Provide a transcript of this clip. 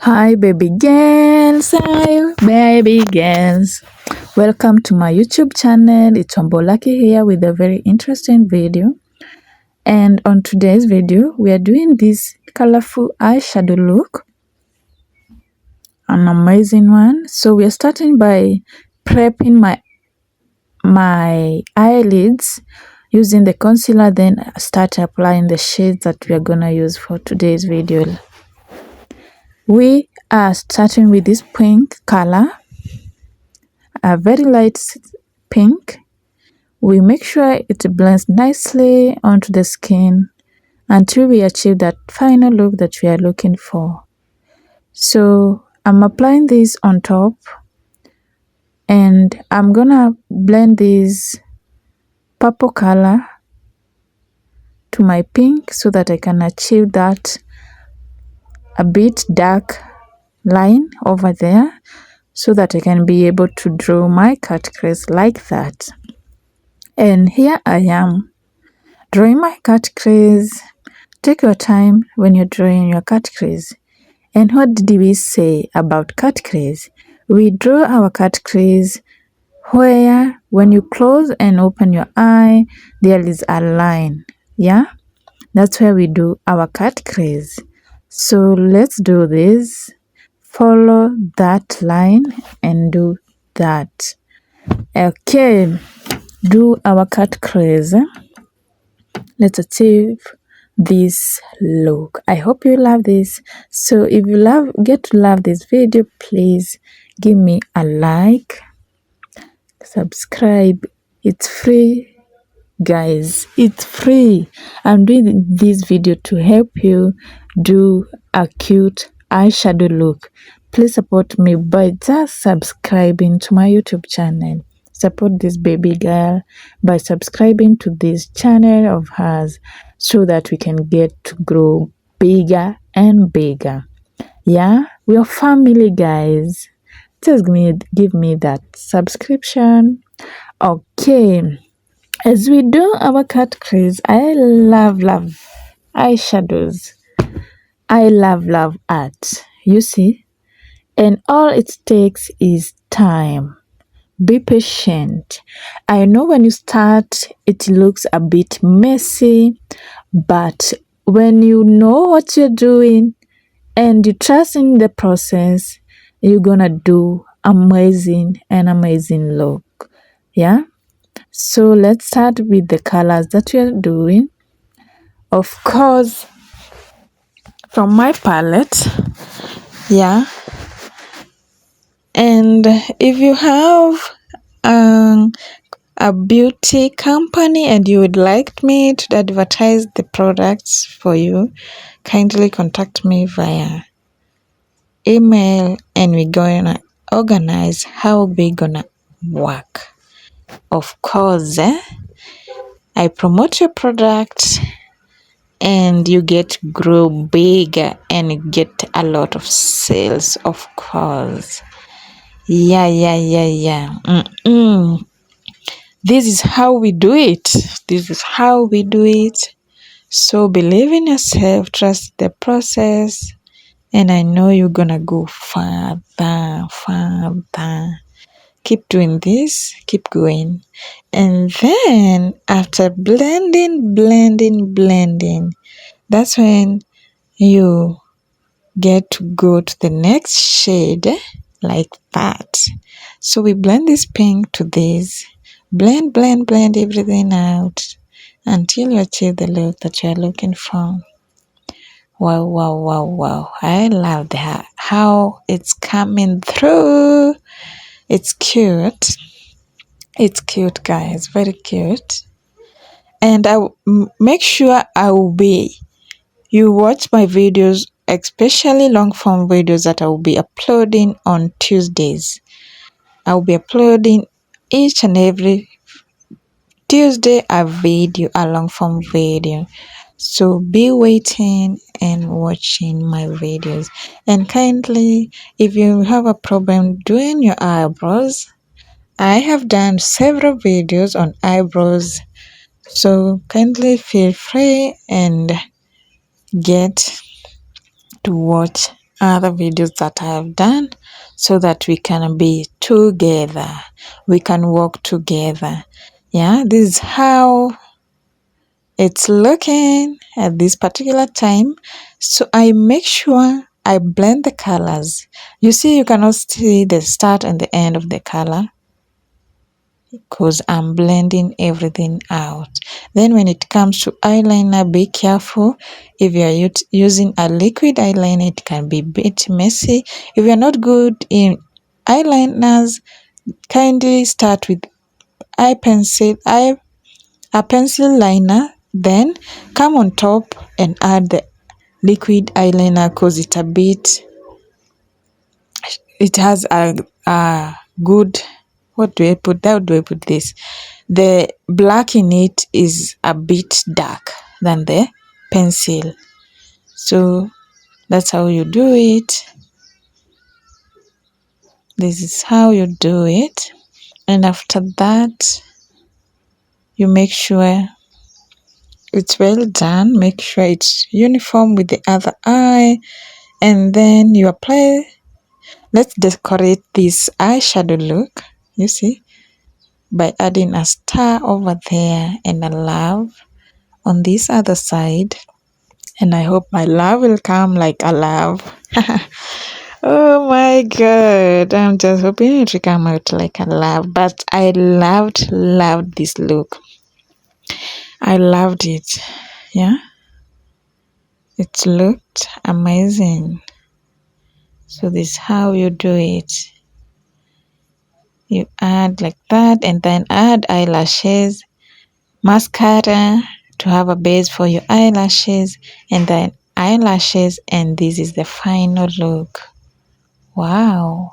Hi baby girls, welcome to my YouTube channel. It's Lucky here with a very interesting video, and on today's video we are doing this colorful eyeshadow look, an amazing one. So we are starting by prepping my eyelids using the concealer, then start applying the shades that we are gonna use for today's video. We are starting with this pink color, a very light pink. We make sure it blends nicely onto the skin until we achieve that final look that we are looking for. So I'm applying this on top, and I'm gonna blend this purple color to my pink so that I can achieve that a bit dark line over there, so that I can be able to draw my cut crease like that. And here I am drawing my cut crease. Take your time when you're drawing your cut crease. And what did we say about cut crease? We draw our cut crease where when you close and open your eye, there is a line. Yeah, that's where we do our cut crease. So let's do this. Follow that line and do that. Okay, do our cut crease. Let's achieve this look. I hope you love this. So if you get to love this video, please give me a like, subscribe. It's free, guys. It's free. I'm doing this video to help you do a cute eyeshadow look. Please support me by just subscribing to my YouTube channel. Support this baby girl by subscribing to this channel of hers so that we can get to grow bigger and bigger. Yeah, we are family, guys. Just give me that subscription. Okay, as we do our cut crease, I love eyeshadows. I love art, you see, and all it takes is time. Be patient. I know when you start, it looks a bit messy, but when you know what you're doing and you trust in the process, you're gonna do amazing look. Yeah. So let's start with the colors that we are doing. Of course, from my palette. Yeah. And if you have a beauty company and you would like me to advertise the products for you, kindly contact me via email and we're gonna organize how we're gonna work. Of course, I promote your product and you get to grow bigger and you get a lot of sales, of course. Yeah. This is how we do it. So believe in yourself, trust the process, and I know you're gonna go further. Keep doing this, keep going. And then after blending, that's when you get to go to the next shade like that. So we blend this pink to this, blend everything out until you achieve the look that you're looking for. Wow. I love how it's coming through. It's cute, guys, very cute. And I make sure you watch my videos, especially long form videos that I will be uploading on Tuesdays. I will be uploading each and every Tuesday a long form video. So be waiting and watching my videos. And kindly, if you have a problem doing your eyebrows, I have done several videos on eyebrows. So kindly feel free and get to watch other videos that I have done so that we can be together. We can work together. Yeah, this is how it's looking at this particular time. So I make sure I blend the colors. You see, you cannot see the start and the end of the color because I'm blending everything out. Then when it comes to eyeliner, be careful. If you are using a liquid eyeliner, it can be a bit messy. If you're not good in eyeliners, kindly start with a pencil liner, then come on top and add the liquid eyeliner because it has a good, what do I put, how do I put this? The black in it is a bit dark than the pencil. So that's how you do it. This is how you do it. And after that, you make sure it's well done. Make sure it's uniform with the other eye. And then you apply. Let's decorate this eyeshadow look, you see, by adding a star over there and a love on this other side. And I hope my love will come like a love. Oh my god, I'm just hoping it will come out like a love. But I loved this look. I loved it. Yeah, it looked amazing. So this is how you do it. You add like that and then add eyelashes, mascara to have a base for your eyelashes, and then eyelashes, and this is the final look. Wow.